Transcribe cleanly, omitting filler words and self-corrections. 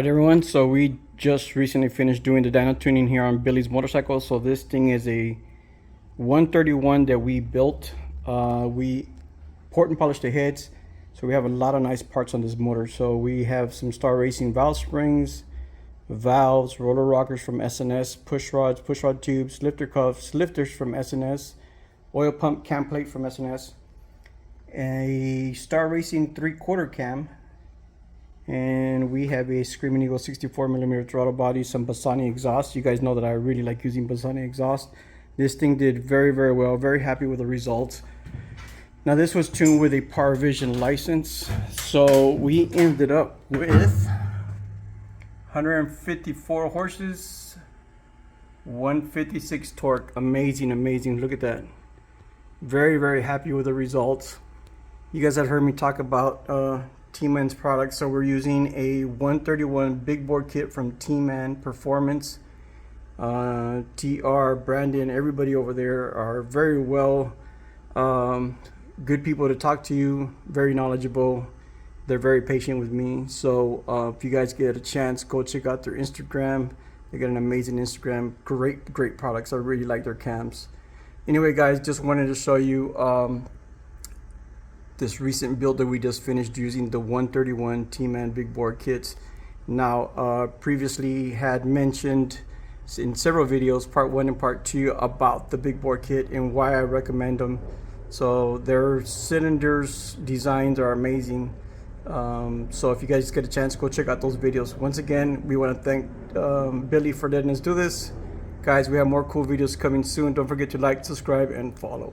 Alright everyone, so we just recently finished doing the dyno tuning here on Billy's motorcycle. So this thing is a 131 that we built. We port and polished the heads, so we have a lot of nice parts on this motor. So we have some Star Racing valve springs, valves, roller rockers from S&S, push rods, push rod tubes, lifter cuffs, lifters from S&S, oil pump cam plate from S&S, a Star Racing 3/4 cam, and we have a Screaming Eagle 64mm throttle body, some Bassani exhaust. You guys know that I really like using Bassani exhaust. This thing did very well, very happy with the results. Now this was tuned with a Power Vision license, so we ended up with 154 horses, 156 torque. Amazing, look at that. Very happy with the results. You guys have heard me talk about T-Man's products, so we're using a 131 big bore kit from T-Man Performance. TR, Brandon, everybody over there are very well, good people to talk to you, very knowledgeable. They're very patient with me. So if you guys get a chance, go check out their Instagram. They got an amazing Instagram, great products. I really like their cams. Anyway guys, just wanted to show you this recent build that we just finished using the 131 T-Man big bore kits. Now previously had mentioned in several videos, part 1 and part 2, about the big bore kit and why I recommend them. So their cylinders designs are amazing. So if you guys get a chance, go check out those videos. Once again, we want to thank Billy for letting us do this. Guys, we have more cool videos coming soon. Don't forget to like, subscribe, and follow.